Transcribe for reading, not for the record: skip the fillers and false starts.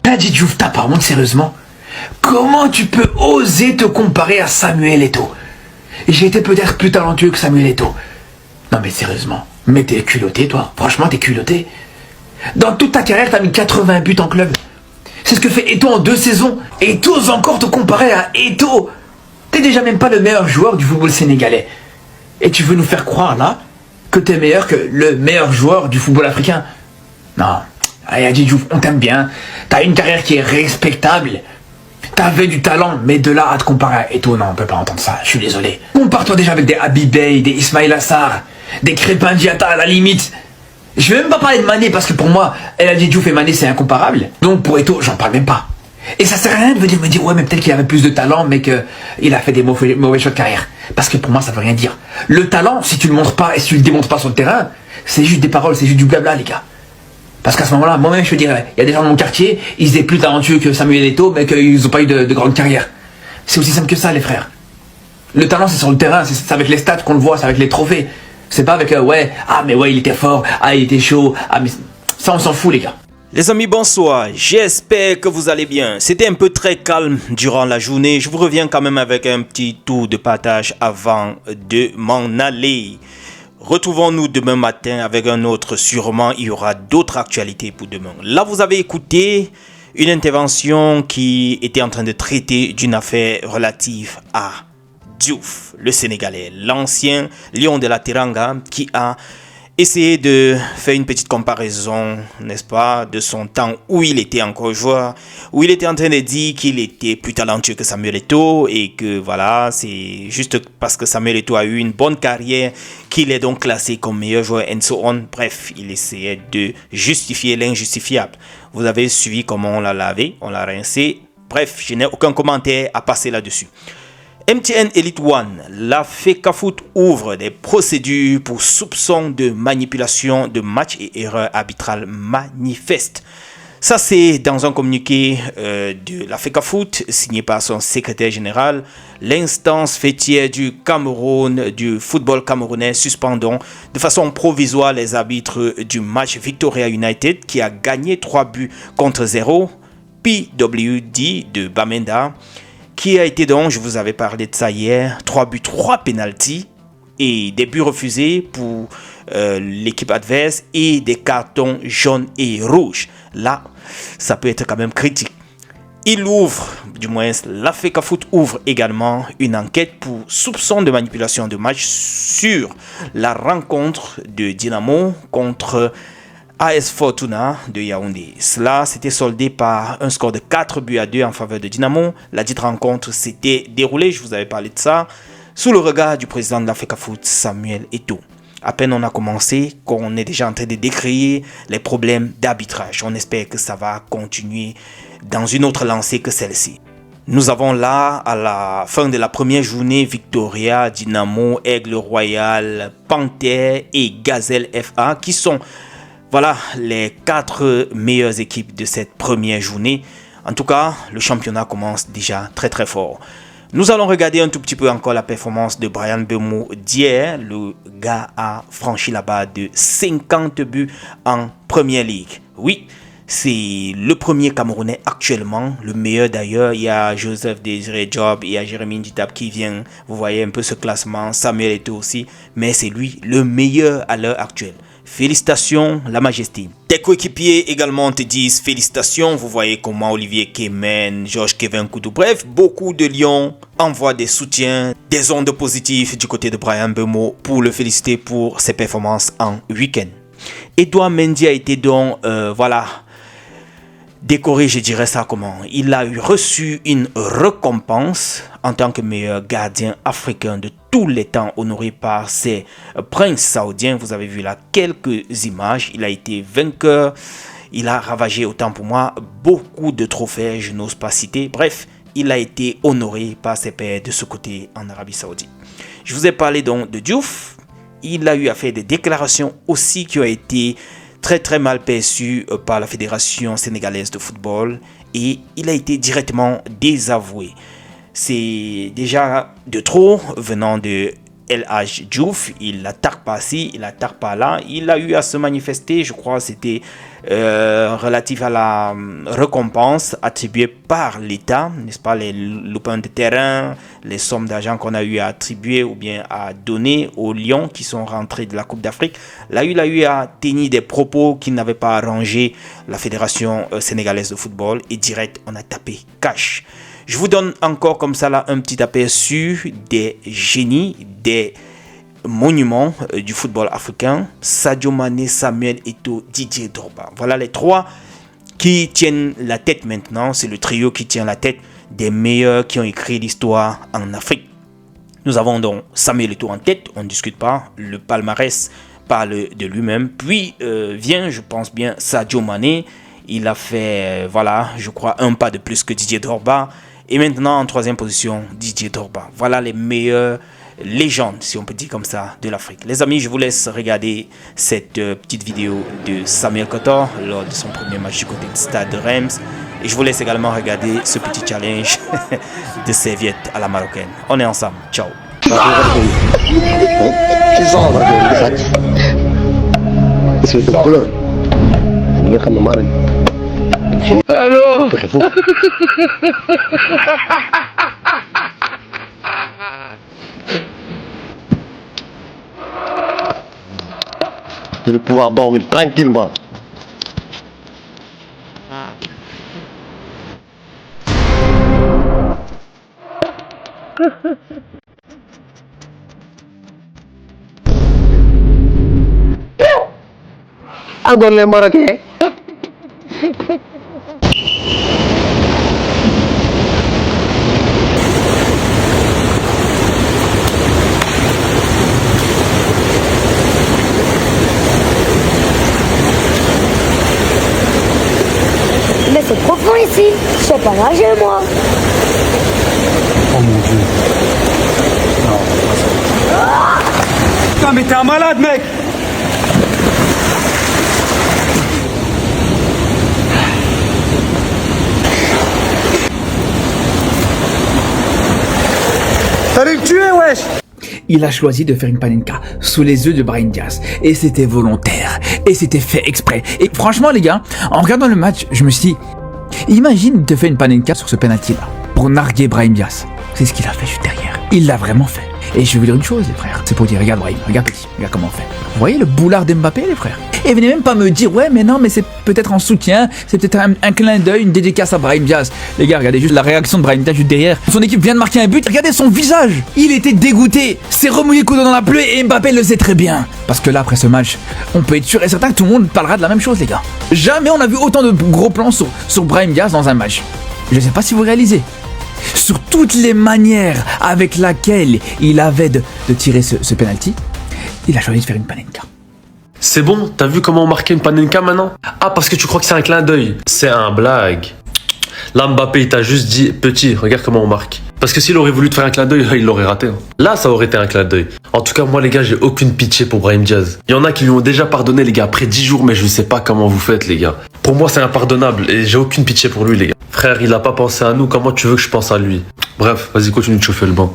Hadji Diouf, t'as pas honte, sérieusement? Comment tu peux oser te comparer à Samuel Eto'o? J'ai été peut-être plus talentueux que Samuel Eto'o. Non mais sérieusement, mais t'es culotté toi, franchement t'es culotté. Dans toute ta carrière, t'as mis 80 buts en club. C'est ce que fait Eto'o en 2 saisons. Et t'oses encore te comparer à Eto'o. T'es déjà même pas le meilleur joueur du football sénégalais. Et tu veux nous faire croire là que t'es meilleur que le meilleur joueur du football africain? Non, allez Hadji Diouf, on t'aime bien. T'as une carrière qui est respectable. T'avais du talent, mais de là à te comparer à Eto'o, non, on peut pas entendre ça, je suis désolé. Compare-toi déjà avec des Habib Beye, des Ismaïla Assar, des Crépin Diatta à la limite. Je vais même pas parler de Mané parce que pour moi, El Hadji Diouf et Mané c'est incomparable. Donc pour Eto'o, j'en parle même pas. Et ça sert à rien de venir me dire ouais mais peut-être qu'il avait plus de talent mais qu'il a fait des mauvais choix de carrière. Parce que pour moi ça veut rien dire. Le talent, si tu le montres pas et si tu le démontres pas sur le terrain, c'est juste des paroles, c'est juste du blabla les gars. Parce qu'à ce moment-là, moi-même je te dirais, il y a des gens dans mon quartier, ils étaient plus talentueux que Samuel Eto'o mais qu'ils n'ont pas eu de grande carrière. C'est aussi simple que ça les frères. Le talent c'est sur le terrain, c'est avec les stats qu'on le voit, c'est avec les trophées. C'est pas avec ouais, ah mais ouais il était fort, ah il était chaud, ah mais ça on s'en fout les gars. Les amis, bonsoir, j'espère que vous allez bien. C'était un peu très calme durant la journée. Je vous reviens quand même avec un petit tour de partage avant de m'en aller. Retrouvons-nous demain matin avec un autre. Sûrement, il y aura d'autres actualités pour demain. Là, vous avez écouté une intervention qui était en train de traiter d'une affaire relative à Diouf, le Sénégalais, l'ancien lion de la Teranga qui a essayé de faire une petite comparaison, n'est-ce pas, de son temps où il était encore joueur, où il était en train de dire qu'il était plus talentueux que Samuel Eto'o et que voilà, c'est juste parce que Samuel Eto'o a eu une bonne carrière qu'il est donc classé comme meilleur joueur and so on. Bref, il essayait de justifier l'injustifiable. Vous avez suivi comment on l'a lavé, on l'a rincé. Bref, je n'ai aucun commentaire à passer là-dessus. MTN Elite One, la FECAFOOT ouvre des procédures pour soupçon de manipulation de matchs et erreurs arbitrales manifestes. Ça, c'est dans un communiqué de la FECAFOOT signé par son secrétaire général. L'instance fêtière du Cameroun, du football camerounais, suspendant de façon provisoire les arbitres du match Victoria United qui a gagné 3 buts contre 0. PWD de Bamenda, qui a été donc, je vous avais parlé de ça hier, 3 buts, 3 pénaltys et des buts refusés pour l'équipe adverse et des cartons jaunes et rouges. Là, ça peut être quand même critique. Il ouvre, du moins la FECAFOOT ouvre également une enquête pour soupçon de manipulation de match sur la rencontre de Dynamo contre AS Fortuna de Yaoundé. Cela s'était soldé par un score de 4 buts à 2 en faveur de Dynamo. La dite rencontre s'était déroulée, je vous avais parlé de ça, sous le regard du président de la FECAFOOT, Samuel Eto'o. À peine on a commencé, qu'on est déjà en train de décrire les problèmes d'arbitrage. On espère que ça va continuer dans une autre lancée que celle-ci. Nous avons là, à la fin de la première journée, Victoria, Dynamo, Aigle Royal, Panthère et Gazelle FA qui sont voilà les 4 meilleures équipes de cette première journée. En tout cas, le championnat commence déjà très très fort. Nous allons regarder un tout petit peu encore la performance de Bryan Mbeumo d'hier. Le gars a franchi la barre de 50 buts en Premier League. Oui, c'est le premier Camerounais actuellement, le meilleur d'ailleurs. Il y a Joseph Désiré Job, il y a Jérémy Nditap qui vient. Vous voyez un peu ce classement, Samuel Eto'o aussi. Mais c'est lui le meilleur à l'heure actuelle. Félicitations, la majesté. Tes coéquipiers également te disent félicitations. Vous voyez comment Olivier Kemen, Georges Kevin Koudou, bref, beaucoup de Lions envoient des soutiens, des ondes positives du côté de Bryan Mbeumo pour le féliciter pour ses performances en week-end. Edouard Mendy a été donc, décoré, je dirais ça comment. Il a reçu une récompense en tant que meilleur gardien africain de tous les temps, honoré par ses princes saoudiens. Vous avez vu là quelques images. Il a été vainqueur. Il a ravagé, autant pour moi, beaucoup de trophées. Je n'ose pas citer. Bref, il a été honoré par ses pairs de ce côté en Arabie Saoudite. Je vous ai parlé donc de Diouf. Il a eu à faire des déclarations aussi qui ont été très très mal perçu par la Fédération sénégalaise de football et il a été directement désavoué. C'est déjà de trop venant de El Hadji Diouf. Il attaque pas ci, il attaque pas là. Il a eu à se manifester, je crois, c'était relatif à la récompense attribuée par l'État, n'est-ce pas, les lopins de terrain, les sommes d'argent qu'on a eu à attribuer ou bien à donner aux Lions qui sont rentrés de la Coupe d'Afrique. Là, il a eu à tenir des propos qui n'avaient pas arrangé la Fédération sénégalaise de football et direct, on a tapé cash. Je vous donne encore comme ça là un petit aperçu des génies, des monuments du football africain. Sadio Mané, Samuel Eto'o, Didier Drogba. Voilà les trois qui tiennent la tête maintenant. C'est le trio qui tient la tête des meilleurs qui ont écrit l'histoire en Afrique. Nous avons donc Samuel Eto'o en tête, on ne discute pas. Le palmarès parle de lui-même. Puis vient, je pense bien, Sadio Mané. Il a fait, voilà, je crois, un pas de plus que Didier Drogba. Et maintenant, en troisième position, Didier Drogba. Voilà les meilleures légendes, si on peut dire comme ça, de l'Afrique. Les amis, je vous laisse regarder cette petite vidéo de Samuel Kotor lors de son premier match du côté de Stade de Reims. Et je vous laisse également regarder ce petit challenge de serviette à la marocaine. On est ensemble. Ciao. Allô. Je vais pouvoir dormir tranquillement. Encore les Marocains. Mais c'est profond ici, je sais pas nager moi. Oh mon dieu. Non. Putain mais t'es un malade mec. T'allais le tuer wesh. Il a choisi de faire une panenka sous les yeux de Brahim Diaz. Et c'était volontaire. Et c'était fait exprès. Et franchement, les gars, en regardant le match, je me suis dit, imagine, il te fait une panenka sur ce penalty-là. Pour narguer Brahim Diaz. C'est ce qu'il a fait juste derrière. Il l'a vraiment fait. Et je vais vous dire une chose, les frères. C'est pour dire, regarde Brahim, regarde petit, regarde comment on fait. Vous voyez le boulard d'Mbappé, les frères? Et venez même pas me dire, ouais, mais non, mais c'est peut-être en soutien, c'est peut-être un clin d'œil, une dédicace à Brahim Diaz. Les gars, regardez juste la réaction de Brahim Diaz juste derrière. Son équipe vient de marquer un but, regardez son visage. Il était dégoûté, s'est remouillé le couteau dans la pluie et Mbappé le sait très bien. Parce que là, après ce match, on peut être sûr et certain que tout le monde parlera de la même chose, les gars. Jamais on a vu autant de gros plans sur Brahim Diaz dans un match. Je sais pas si vous réalisez. Sur toutes les manières avec laquelle il avait de tirer ce penalty, il a choisi de faire une panenka. C'est bon, t'as vu comment on marquait une panenka maintenant? Ah, parce que tu crois que c'est un clin d'œil. C'est un blague. Là, Mbappé, il t'a juste dit, petit, regarde comment on marque. Parce que s'il aurait voulu te faire un clin d'œil, il l'aurait raté. Là, ça aurait été un clin d'œil. En tout cas, moi, les gars, j'ai aucune pitié pour Brahim Diaz. Il y en a qui lui ont déjà pardonné, les gars, après 10 jours, mais je sais pas comment vous faites, les gars. Pour moi, c'est impardonnable et j'ai aucune pitié pour lui, les gars. Frère, il a pas pensé à nous, comment tu veux que je pense à lui? Bref, vas-y, continue de chauffer le banc.